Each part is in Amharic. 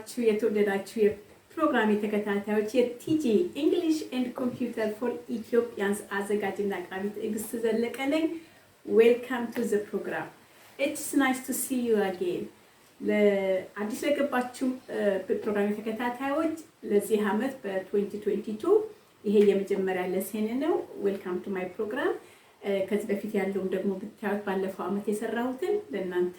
የተከበራችሁ የተወደዳችሁ የፕሮግራም ተከታታዮች የቲጂ English and Computer for Ethiopians አዘጋጅና አቅራቢ ትዕግስት ዘለቀ ነኝ። Welcome to the program. It's nice to see you again. ለአዲስ ለገባችሁ ፕሮግራም ተከታታዮች ለዚህ ዓመት በ2022 ይሄ የመጀመሪያ ለሰኔ ነው። Welcome to my program. ከዚህ በፊት ያለውን ደግሞ ብታዩት ባለፈው ዓመት የሰራሁትን ለእናንተ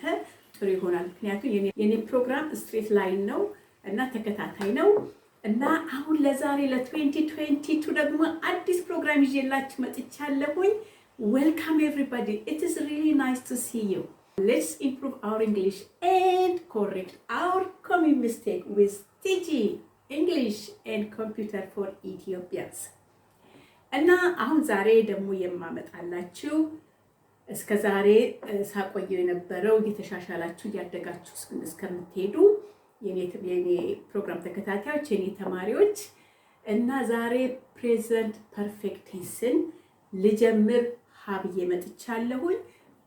ጥሩ ይሆናል። ምክንያቱም የኔ ፕሮግራም ስትሬት ላይን ነው እና ተከታታይ ነው እና አሁን ለዛሬ ለ2022 ደግሞ አዲስ ፕሮግራም ይዤላችሁ መጥቻለሁኝ። Welcome everybody. It is really nice to see you. Let's improve our English and correct our common mistake with TG English and Computer for Ethiopians. እና አሁን ዛሬ ደግሞ የማመጣላችሁ እስከ ዛሬ ሳቆየው የነበረው እየተሻሻላችሁ ያደጋችሁ እስከምትሄዱ የኔ ፕሮግራም ተከታታዮች የኔ ተማሪዎች እና ዛሬ ፕሬዘንት ፐርፌክት ቴንስን ልጀምር ሀብዬ መጥቻለሁኝ።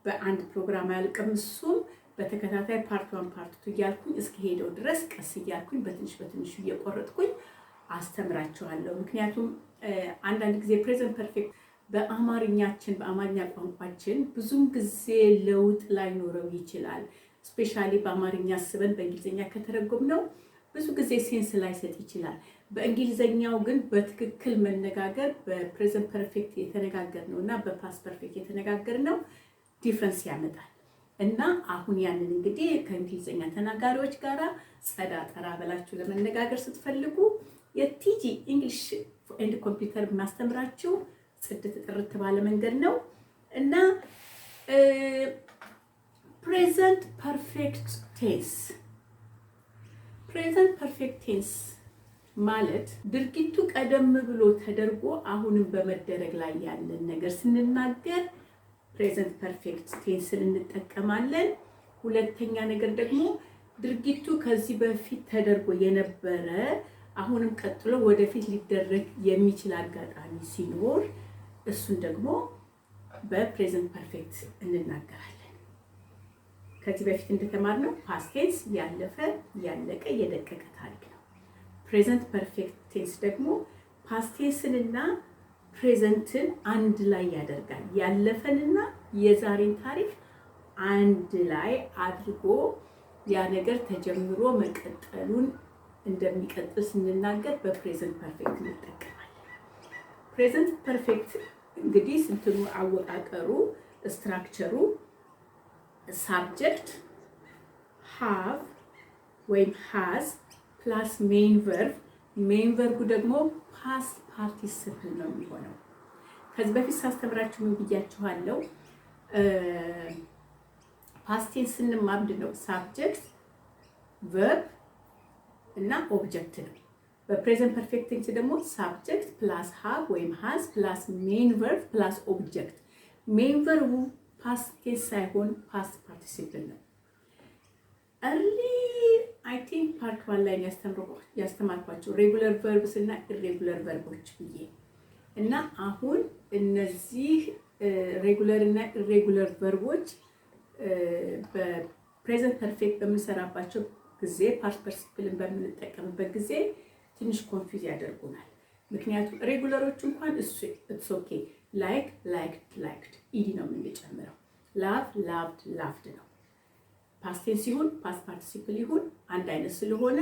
በአንድ ፕሮግራም ያልቀምሱም በተከታታይ ፓርት 1 ፓርት 2 እያልኩኝ እስከ ሄደው ድረስ ቀስ እያልኩኝ በትንሽ እየቆረጥኩኝ አስተምራችኋለሁ። ምክንያቱም አንዳንድ ጊዜ ፕሬዘንት ፐርፌክት በአማርኛችን በአማርኛ ቋንቋችን ብዙም ጊዜ ለውጥ ላይኖረው ይችላል። ስፔሻሊ በአማርኛ አስበን በእንግሊዘኛ ከተረጎምነው ብዙ ጊዜ ሴንስ ላይሰጥ ይችላል። በእንግሊዘኛው ግን በትክክል መነጋገር በፕሬዘንት ፐርፌክት የተነጋገርነው እና በፓስት ፐርፌክት የተነጋገርነው ዲፍረንስ ያመጣል። እና አሁን ያንን እንግዲህ ከእንግሊዘኛ ተናጋሪዎች ጋራ ጸዳ ጠራ ብላችሁ ለመነጋገር ስትፈልጉ የቲጂ ኢንግሊሽ ኤንድ ኮምፒውተር ማስተምራችሁ ጽድት ጥርት ባለ መንገድ ነው። እና ፕሬዘንት ፐርፌክት ቴንስ ማለት ድርጊቱ ቀደም ብሎ ተደርጎ አሁንም በመደረግ ላይ ያለን ነገር ስንናገር ፕሬዘንት ፐርፌክት ቴንስን እንጠቀማለን። ሁለተኛ ነገር ደግሞ ድርጊቱ ከዚህ በፊት ተደርጎ የነበረ አሁንም ቀጥሎ ወደፊት ሊደረግ የሚችል አጋጣሚ ሲኖር እሱን ደግሞ በፕሬዘንት ፐርፌክት እንናገራለን። ከዚህ በፊት እንደተማርነው ፓስት ቴንስ ያለፈ ያለቀ የደቀቀ ታሪክ ነው። ፕሬዘንት ፐርፌክት ቴንስ ደግሞ ፓስት ቴንስንና ፕሬዘንትን አንድ ላይ ያደርጋል። ያለፈንና የዛሬን ታሪክ አንድ ላይ አድርጎ ያ ነገር ተጀምሮ መቀጠሉን እንደሚቀጥል ስንናገር በፕሬዘንት ፐርፌክት እንጠቀማለን። ፕሬዘንት ፐርፌክት እንግዲህ ስንትኑ አወቃቀሩ ስትራክቸሩ ሳብጀክት ሃቭ ወይም ሃዝ ፕላስ ሜን ቨርቡ ደግሞ ፓስት ፓርቲሲፕል ነው የሚሆነው። ከዚህ በፊት ሳስተምራችሁ ምን ብያችኋለሁ? ፓስት ቴንስ ስንማር ምንድን ነው ሳብጀክት ቨርብ እና ኦብጀክት ነው። በፕሬዘንት ፐርፌክት ቴንስ ደግሞ ሳብጀክት ፕላስ ሃቭ ወይም ሃዝ ፕላስ ሜን ቨርብ ፕላስ ኦብጀክት። ሜን ቨርቡ ፓስት ቴንስ ሳይሆን ፓስት ፓርቲሲፕል ነው። እርሊ አይ ቲንክ ፓርት 1 ላይ ያስተማርኳቸው ሬጉላር ቨርብስ እና ኢሬጉላር ቨርቦች ብዬ እና አሁን እነዚህ ሬጉላር እና ኢሬጉላር ቨርቦች በፕሬዘንት ፐርፌክት በምንሰራባቸው ጊዜ ፓስት ፓርቲሲፕልን በምንጠቀምበት ጊዜ ትንሽ ኮንፊውዝ ያደርጉናል። ምክንያቱም ሬጉላሮቹ እንኳን ኢትስ ኦኬ ላይክ ላይክድ ኢዲ ነው የምንጨምረው። ላቭ ላቭድ ላቭድ ነው። ፓስት ቴንስ ሲሆን ፓስት ፓርቲሲፕል ይሁን አንድ አይነት ስለሆነ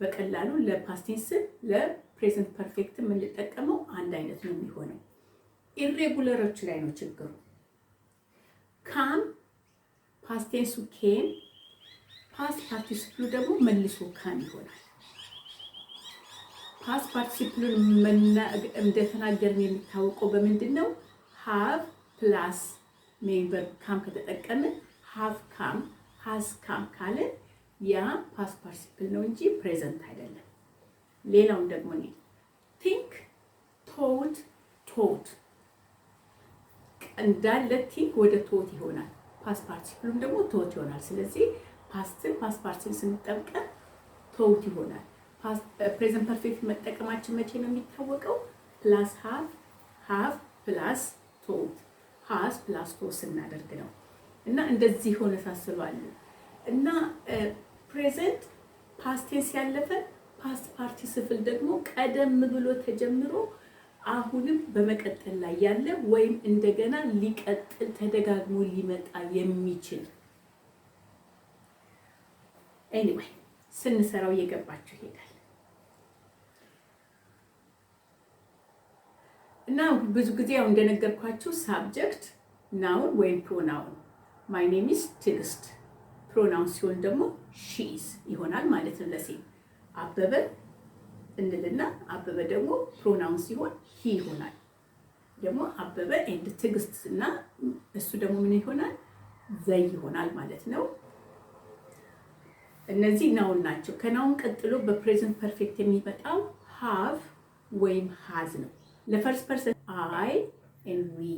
በቀላሉ ለፓስት ቴንስ ለፕሬዘንት ፐርፌክት የምንጠቀመው አንድ አይነት ነው የሚሆነው። ኢሬጉላሮቹ ላይ ነው ችግሩ። ካም ፓስት ቴንሱ ኬም ፓስት ፓርቲሲፕሉ ደግሞ መልሶ ካም ይሆናል። ፓስት ፓርቲሲፕሉን እንደተናገርን የሚታወቀው በምንድን ነው? ሃቭ ፕላስ ሜን ቨርብ ካም ከተጠቀምን ሃቭ ካም ሃዝ ካም ካለን ያ ፓስት ፓርቲሲፕል ነው እንጂ ፕሬዘንት አይደለም። ሌላውን ደግሞ ቲንክ ቶት እንዳለ ቲንክ ወደ ቶት ይሆናል። ፓስት ፓርቲሲፕሉም ደግሞ ቶት ይሆናል። ስለዚህ ፓስት ፓርቲሲፕል ስንጠቀም ቶት ይሆናል። ፕሬዘንት ፐርፌክት መጠቀማችን መቼ ነው የሚታወቀው? ፕላስ ሃቭ ፕላስ ቶት ሃዝ ፕላስ ቶት ስናደርግ ነው። እና እንደዚህ ሆነ ሳስባለሁ እና ፕሬዘንት ፓስት ቴንስ ያለፈ ፓስት ፓርቲሲፕል ደግሞ ቀደም ብሎ ተጀምሮ አሁንም በመቀጠል ላይ ያለ ወይም እንደገና ሊቀጥል ተደጋግሞ ሊመጣ የሚችል anyway ስንሰራው እየገባችሁ ይሄዳል እና ብዙ ጊዜ ያው እንደነገርኳችሁ ሳብጀክት ናውን ወይም ፕሮናውን my name is ትዕግስት ፕሮናውን ሲሆን ደግሞ she is ይሆናል ማለት ነው ለሴት አበበ እንልና አበበ ደግሞ ፕሮናውን ሲሆን he ይሆናል ደግሞ አበበ and ትዕግስት እና እሱ ደግሞ ምን ይሆናል they ይሆናል ማለት ነው እነዚህ ናውን ናቸው ከናውን ቀጥሎ በፕሬዘንት ፐርፌክት የሚመጣው have ወይም has ነው ለፈርስት ፐርሰን I and we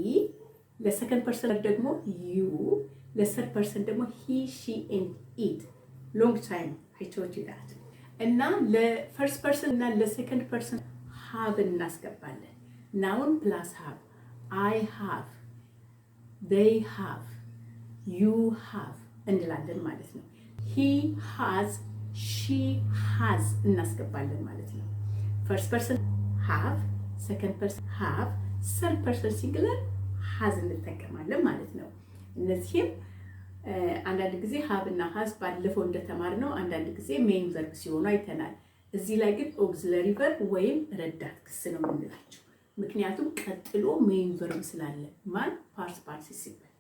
ለሰከንድ ፐርሰን ደግሞ you ለሰርድ ፐርሰን ደግሞ he she and it long time I told you that እና ለፈርስት ፐርሰን እና ለሰከንድ ፐርሰን have እናስገባለን noun plus have I have they have you have እንላለን ማለት ነው he has she has እናስገባለን ማለት ነው first person have second person have third person singular has እንጠቀማለን ማለት ነው እነዚህም አንዳንድ ጊዜ have እና has ባለፈው እንደተማርነው አንዳንድ ጊዜ main verb ሲሆኑ አይተናል እዚህ ላይ ግን auxiliary verb ወይም ረዳት ክስ ነው የምንላቸው ምክንያቱም ቀጥሎ main verb ስላለ ማን past participle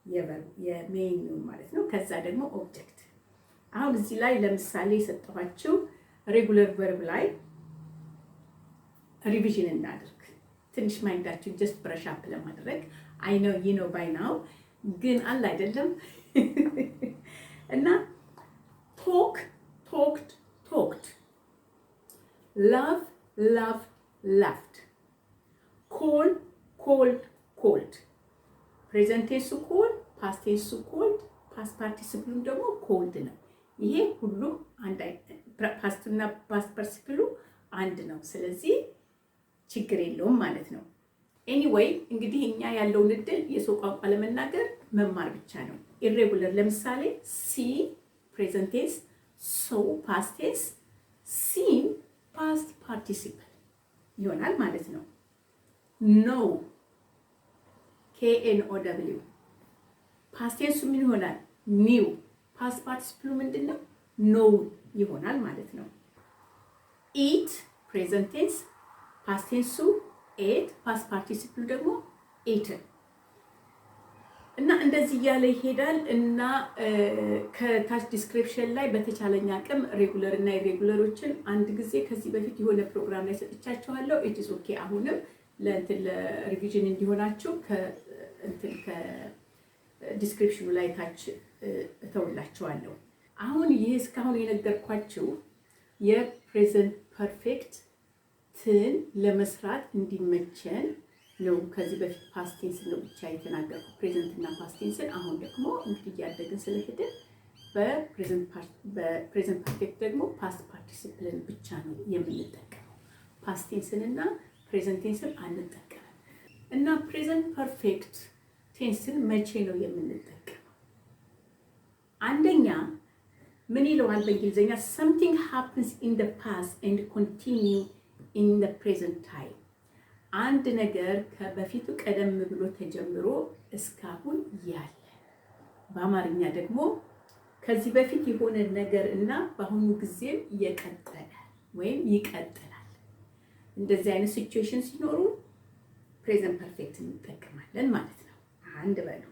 የverb የmain ነው ማለት ነው ከዛ ደግሞ object አሁን እዚህ ላይ ለምሳሌ የሰጠኋችሁ regular verb ላይ ሪቪዥን እናድርግ ትንሽ ማይንዳችሁ just brush up ለማድረግ I know you know by now ግን አለ አይደለም እና talk talked talked love loved laughed call called called present tense call past tense called past participle ደግሞ called ነው ይሄ ሁሉ አንድ past እና past participle አንድ ነው ስለዚህ ችግር የለውም ማለት ነው anyway እንግዲህ እኛ ያለውን እድል የሰው ቋንቋ ለመናገር መማር ብቻ ነው irregular ለምሳሌ see present tense so past tense seen past participle ይሆናል ማለት ነው know know past tense ምን ይሆናል knew past participle ምንድነው know ይሆናል ማለት ነው eat present tense past tense ate past participle ደግሞ eaten እና እንደዚህ ያለ ይሄዳል እና ከታች ዲስክሪፕሽን ላይ በተቻለኛ አቅም ሬጉላር እና ኢሬጉላሮችን አንድ ጊዜ ከዚህ በፊት የሆነ ፕሮግራም ላይ ሰጥቻችኋለሁ it is okay አሁንም ለሪቪዥን እንዲሆናችሁ ከዲስክሪፕሽኑ ላይ ታች እተውላችኋለሁ አሁን ይሄ እስካሁን የነገርኳችሁ የፕሬዘንት ፐርፌክት ትን ለመስራት እንዲመቸን ነው ከዚህ በፊት ፓስት ቴንስ ነው ብቻ የተናገርኩ ፕሬዘንት እና ፓስት ቴንስን አሁን ደግሞ እንግዲህ ያደግን ስለሄድን በፕሬዘንት ፐርፌክት ደግሞ ፓስት ፓርቲሲፕልን ብቻ ነው የምንጠቀመው ፓስት ቴንስን እና ፕሬዘንት ቴንስን አንጠቀምም እና ፕሬዘንት ፐርፌክት ቴንስን መቼ ነው የምንጠቀመው አንደኛ ምን ይለዋል በእንግሊዘኛ something happens in the past and continue in the present time አንድ ነገር ከበፊቱ ቀደም ብሎ ተጀምሮ እስካሁን ያለ በአማርኛ ደግሞ ከዚህ በፊት የሆነ ነገር እና በአሁኑ ጊዜም የቀጠለ ወይም ይቀጥላል እንደዚህ አይነት ሲቹዌሽን ሲኖሩ ፕሬዘንት ፐርፌክት እንጠቀማለን ማለት ነው አንድ በሉ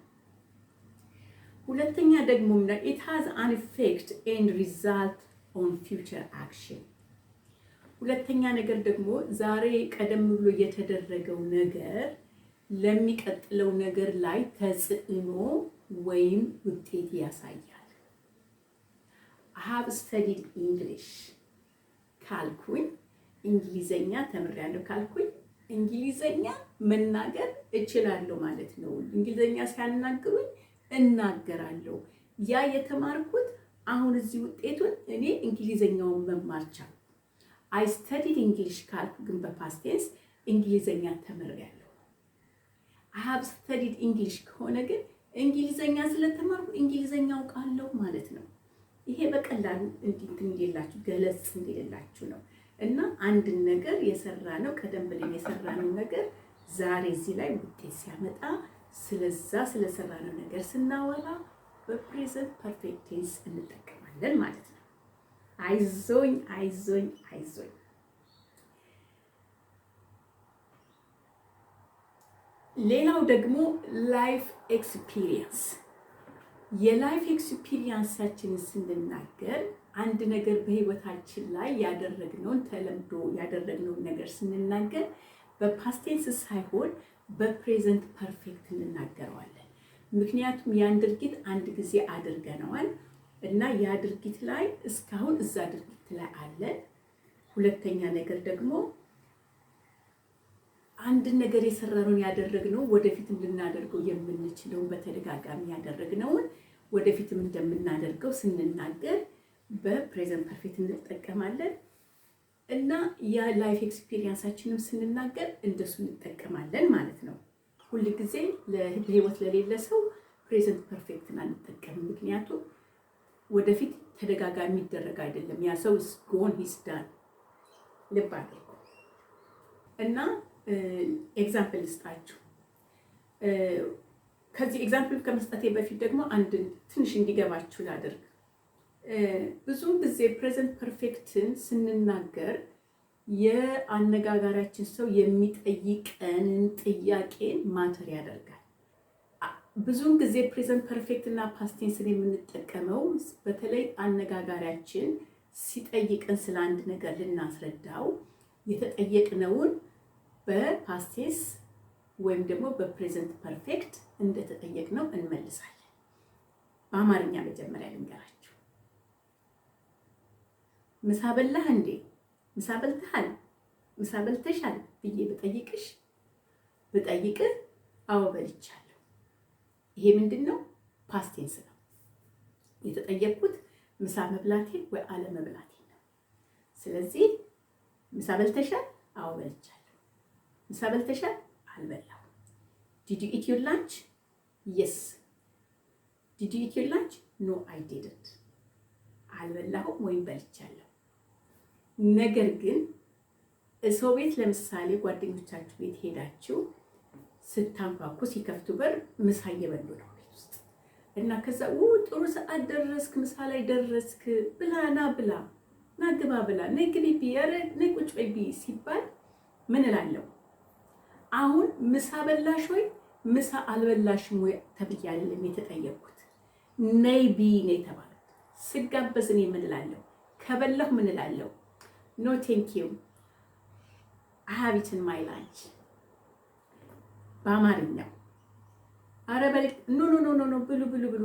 ሁለተኛ ደግሞ it has an effect and result on future action ሁለተኛ ነገር ደግሞ ዛሬ ቀደም ብሎ የተደረገው ነገር ለሚቀጥለው ነገር ላይ ተጽዕኖ ወይም ውጤት ያሳያል I have studied English ካልኩኝ እንግሊዘኛ ተምሬያለሁ ካልኩኝ እንግሊዘኛ መናገር እችላለሁ ማለት ነው እንግሊዘኛ ሲያናግሩኝ እናገራለሁ ያ የተማርኩት አሁን እዚህ ውጤቱን እኔ እንግሊዘኛውን መማር ቻልኩ I studied English ካልኩ ግን በፓስት ቴንስ እንግሊዘኛ ተምሬያለሁ I have studied English ከሆነ ግን እንግሊዘኛ ስለተማርኩ እንግሊዘኛ አውቃለሁ ማለት ነው ይሄ በቀላሉ እንዲላችሁ ገለጽ እንዲላችሁ ነው። እና አንድ ነገር የሰራነው ቀደም ብለን የሰራነው ነገር ዛሬ እዚህ ላይ ውጤት ሲያመጣ ስለሰራነው ነገር ስናወራ በፕሬዘንት ፐርፌክት ቴንስ እንጠቀማለን ማለት ነው። አይዞኝ አይዞኝ አይዞኝ። ሌላው ደግሞ ላይፍ ኤክስፒሪየንስ። የላይፍ ኤክስፒሪየንሳችንን ስንናገር አንድ ነገር በህይወታችን ላይ ያደረግነውን ተለምዶ ያደረግነውን ነገር ስንናገር በፓስት ቴንስ ሳይሆን በፕሬዘንት ፐርፌክት እንናገረዋለን። ምክንያቱም ያን ድርጊት አንድ ጊዜ አድርገነዋል እና ያ ድርጊት ላይ እስካሁን እዛ ድርጊት ላይ አለን። ሁለተኛ ነገር ደግሞ አንድ ነገር የሰራነውን ያደረግነው ወደፊትም ልናደርገው የምንችለው በተደጋጋሚ ያደረግነውን ወደፊትም እንደምናደርገው ስንናገር በፕሬዘንት ፐርፌክት እንጠቀማለን እና ያ ላይፍ ኤክስፒሪየንሳችንም ስንናገር እንደሱ እንጠቀማለን ማለት ነው። ሁል ጊዜ በህይወት ለሌለ ሰው ፕሬዘንት ፐርፌክትን አንጠቀምም። ምክንያቱም ወደፊት ተደጋጋሚ ይደረግ አይደለም። ያ ሰው ጎን ሂስ ዳን ልብ አድርጉ እና ኤግዛምፕል ልስጣችሁ። ከዚህ ኤግዛምፕል ከመስጠቴ በፊት ደግሞ አንድ ትንሽ እንዲገባችሁ ላድርግ። ብዙ ጊዜ ፕሬዘንት ፐርፌክትን ስንናገር የአነጋጋሪያችን ሰው የሚጠይቀንን ጥያቄን ማተር ያደርጋል። ብዙውን ጊዜ ፕሬዘንት ፐርፌክት እና ፓስት ቴንስን የምንጠቀመው በተለይ አነጋጋሪያችን ሲጠይቀን ስለ አንድ ነገር ልናስረዳው የተጠየቅነውን በፓስት ቴንስ ወይም ደግሞ በፕሬዘንት ፐርፌክት እንደተጠየቅነው እንመልሳለን። በአማርኛ መጀመሪያ ልንገራችሁ። ምሳ በላህ እንዴ? ምሳ በልተሃል? ምሳ በልተሻል ብዬ ብጠይቅህ አዎ በልቻለሁ። ይሄ ምንድነው? ፓስት ቴንስ ነው። የተጠየቅኩት ምሳ መብላቴ ወይ አለመብላቴ ነው። ስለዚህ ምሳ በልተሻል? አዎ በልቻለሁ። ምሳ በልተሻል? አልበላሁም። Did you eat your lunch? Yes. Did you eat your lunch? No, I didn't. አልበላሁም ወይም በልቻለሁ። ነገር ግን ሰው ቤት ለምሳሌ ጓደኞቻችሁ ቤት ሄዳችሁ ስታንኳኩ ሲከፍቱ በር ምሳ እየበሉ ነው ቤት ውስጥ እና ከዛ ጥሩ ሰዓት ደረስክ፣ ምሳ ላይ ደረስክ፣ ብላ ና ግባ ብላ ነይ ግቢ ቢያረ ነይ ቁጭ በይ ሲባል ምን እላለሁ? አሁን ምሳ በላሽ ወይ ምሳ አልበላሽም ወይ ተብያለሁ የተጠየቅኩት። ነይ ቢ ነይ ተባለ። ስጋበዝ እኔ ምን እላለሁ? ከበላሁ ምን እላለሁ? ኖ ቴንክ ዩ I have eaten my lunch። በአማርኛው አረ ኖ ብሉ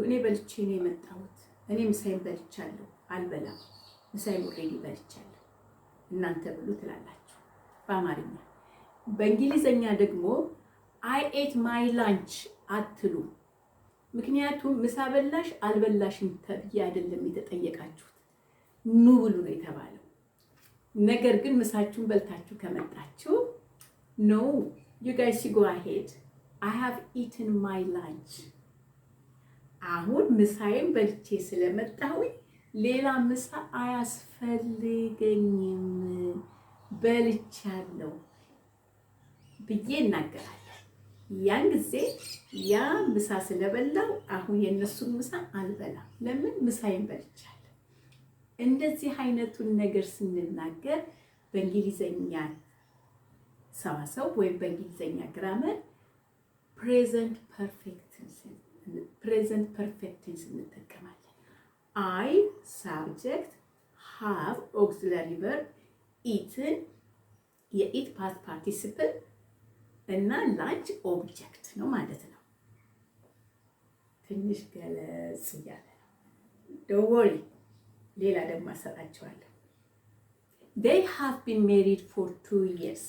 እኔ በልቼ ነው የመጣሁት። እኔ ምሳዬን በልቻለሁ። አልበላም፣ ምሳዬን ኦልሬዲ በልቻለሁ፣ እናንተ ብሉ ትላላችሁ በአማርኛ። በእንግሊዘኛ ደግሞ I ate my lunch አትሉ። ምክንያቱም ምሳ በላሽ አልበላሽም ተብዬ አይደለም የተጠየቃችሁት፣ ኑ ብሉ ነው የተባለው። ነገር ግን ምሳችሁን በልታችሁ ከመጣችሁ no, you guys go ahead, I have eaten my lunch። አሁን ምሳዬን በልቼ ስለመጣሁኝ ሌላ ምሳ አያስፈልገኝም፣ በልቻለሁ ብዬ እናገራለሁ። ያን ጊዜ ያ ምሳ ስለበላው አሁን የነሱን ምሳ አልበላም። ለምን? ምሳዬን በልቻለሁ። እንደዚህ አይነቱን ነገር ስንናገር በእንግሊዘኛ ሰዋሰው ወይም በእንግሊዘኛ ግራመር ፕሬዘንት ፐርፌክት ቴንስ እንጠቀማለን። አይ ሳብጀክት፣ ሃቭ ኦክሲላሪ ቨርብ፣ ኢትን የኢት ፓስት ፓርቲሲፕል እና ላንች ኦብጀክት ነው ማለት ነው። ትንሽ ገለጽ እያለ ነው። ዶንት ወሪ፣ ሌላ ደግሞ አሰጣቸዋለሁ። they have been married for 2 years።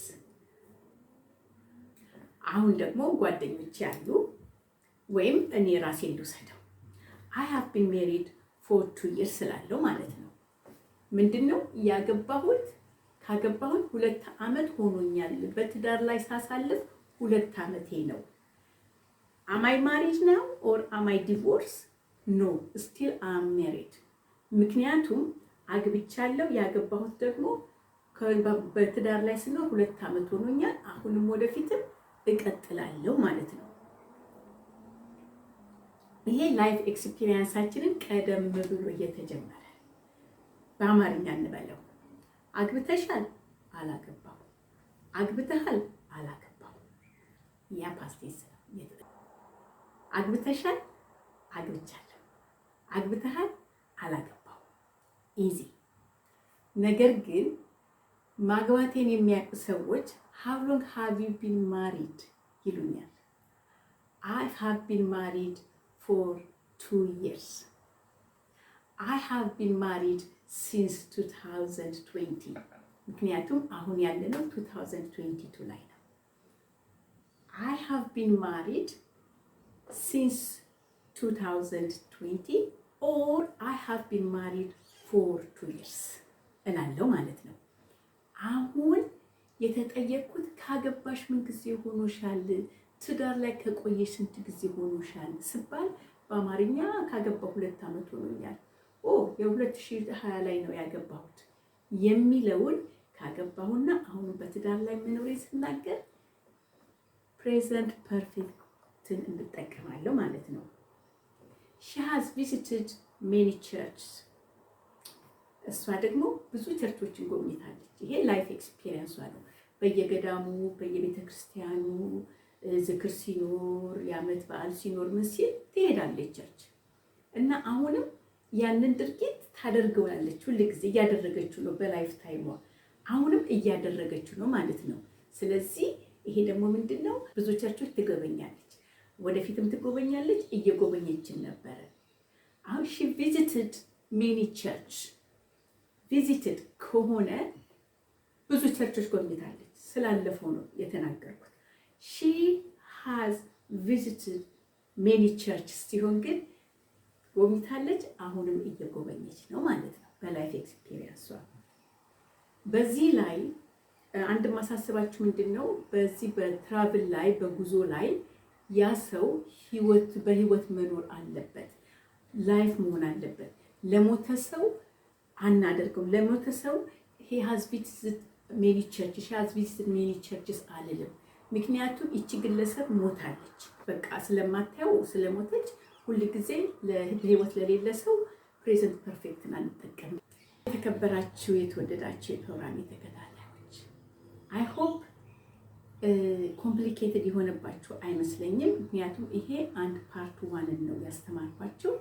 አሁን ደግሞ ጓደኞች ያሉ ወይም እኔ ራሴ ልውሰደው። I have been married for 2 years ስላለው ማለት ነው። ምንድነው ካገባሁት 2 ዓመት ሆኖኛል። በትዳር ላይ ሳሳልፍ 2 ዓመቴ ነው። am I married now or am I divorced? No, still I'm married። ምክንያቱም አግብቻለሁ ያገባሁት ደግሞ በትዳር ላይ ስለ 2 ዓመት ሆኖኛል አሁንም ወደፊትም እቀጥላለሁ ማለት ነው ይሄ ላይፍ ኤክስፒሪየንሳችንን ቀደም ብሎ እየተጀመረ በአማርኛ እንበለው አግብተሻል አላገባው አግብተሃል አላገባው ያ ፓስት ቴንስ ነው አግብተሻል አግብቻለሁ አግብተሃል አላገባው ኢዚ ነገር ግን ማግባቴን የሚያውቁ ሰዎች how long have you been married ይሉኛል I have been married for 2 years I have been married since 2020 ምክንያቱም አሁን ያለነው 2022 ላይ ነው I have been married since 2020 or I have been married for 2 years እላለሁ ማለት ነው አሁን የተጠየቅኩት ካገባሽ ምን ጊዜ ሆኖሻል ትዳር ላይ ከቆየሽ ስንት ጊዜ ሆኖሻል ስባል በአማርኛ ካገባሁ 2 ዓመት ሆኖኛል የ2020 ላይ ነው ያገባሁት የሚለውን ካገባሁና አሁን በትዳር ላይ መኖሬ ስናገር present perfecትን እንጠቀማለሁ ማለት ነው she has visited many churches እሷ ደግሞ ብዙ ቸርቾችን ጎብኝታለች ይሄ ላይፍ ኤክስፒሪየንስ ነው በየገዳሙ በየቤተክርስቲያኑ ዝክር ሲኖር የዓመት በዓል ሲኖር ምን ሲል ትሄዳለች ቸርች እና አሁንም ያንን ድርጊት ታደርገዋለች ሁሉ ጊዜ እያደረገችው ነው በላይፍ ታይሟ አሁንም እያደረገችው ነው ማለት ነው ስለዚህ ይሄ ደግሞ ምንድነው ብዙ ቸርቾች ትጎበኛለች ወደፊትም ትጎበኛለች እየጎበኘችን ነበር አሁን she visited many church visited ከሆነ ብዙ ቸርቾች ጎብኝታለች ስላለፈው ነው የተናገርኩት she has visited many churches ሲሆን ግን ጎብኝታለች አሁንም እየጎበኘች ነው ማለት ነው በላይፍ ኤክስፒሪየንስ በዚህ ላይ አንድ ማሳሰባችሁ ምንድነው በዚህ በትራቭል ላይ በጉዞ ላይ ያ ሰው በህይወት መኖር አለበት ላይፍ መሆን አለበት ለሞተ ሰው አናደርገው ለሞተ ሰው he has visited many churches አለለም ምክንያቱም እቺ ግለሰብ ሞታለች በቃ ስለማታየው ስለሞተች ሁሉ ጊዜ ለህይወት ለሌለ ሰው present perfect አንጠቀም የተከበራችሁ የተወደዳችሁ የፕሮግራም ተከታታዮች I hope complicated የሆነባችሁ አይመስለኝም ምክንያቱም ይሄ አንድ ፓርት 1 ነው ያስተማርኳችሁ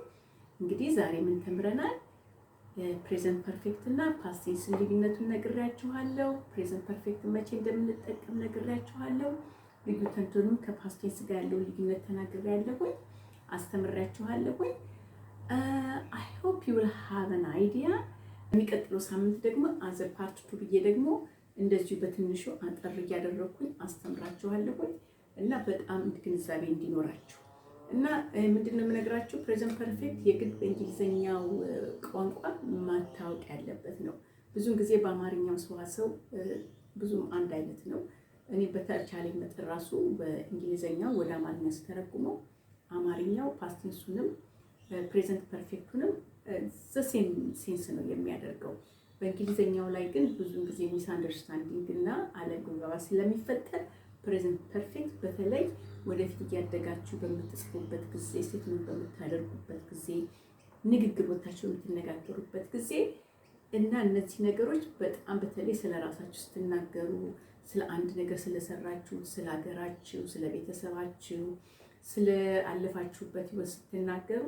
እንግዲህ ዛሬ ምን ተምረናል present perfect እና past tense ልዩነቱን ነግሬያችኋለሁ present perfect መቼ እንደምንጠቀም ነግሬያችኋለሁ ልዩነቱን ከpast tense ጋር ያለው ልዩነት ተናግሬያለሁ አስተምሬያችኋለሁ I hope you will have an idea የሚቀጥለው ሳምንት ደግሞ as a part 2 ብዬ ደግሞ እንደዚሁ በትንሹ አጠር ያደረኩኝ አስተምራችኋለሁ እና በጣም ግንዛቤ እንዲኖራችሁ እና ምንድነው የምነግራችሁ present perfect የግድ በእንግሊዘኛው ቋንቋ ማታወቅ ያለበት ነው ብዙን ጊዜ በአማርኛው ሰዋሰው ብዙም አንድ አይነት ነው እኔ በተቻለኝ መጠን ራሱ በእንግሊዘኛው ወደ አማርኛ ስተረጉመው አማርኛው past tense-ንም present perfect-ንም the same sense ነው የሚያደርገው በእንግሊዘኛው ላይ ግን ብዙን ጊዜ misunderstanding እና አለመግባባት ስለሚፈጠር present perfect በተለይ ወደፊት ያደጋችሁ በምትጽፉበት ጊዜ ስቴትመንት በምታደርጉበት ጊዜ ንግግሮቻችሁ የምትነጋገሩበት ጊዜ እና እነዚህ ነገሮች በጣም በተለይ ስለራሳችሁ ስትናገሩ ስለ አንድ ነገር ስለሰራችሁ ስለ ሀገራችሁ ስለ ቤተሰባችሁ ስለ አለፋችሁበት ህይወት ስትናገሩ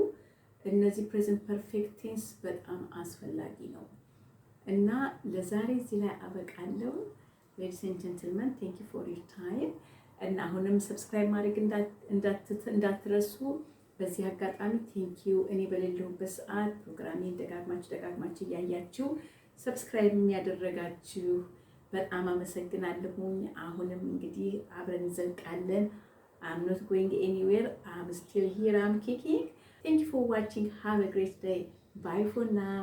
እነዚህ present perfect tense በጣም አስፈላጊ ነው እና ለዛሬ እዚህ ላይ አበቃለሁ Ladies and gentlemen, thank you for your time. And አሁንም subscribe ማድረግ እንዳትረሱ በዚህ አጋጣሚ thank you እኔ በሌለሁበት ሰዓት ፕሮግራሜን ደጋግማችሁ ያያችሁ subscribe የሚያደርጋችሁ በጣም አመሰግናለሁ አሁንም እንግዲህ አብረን እንዘልቃለን I'm not going anywhere I'm still here I'm kicking thank you for watching have a great day bye for now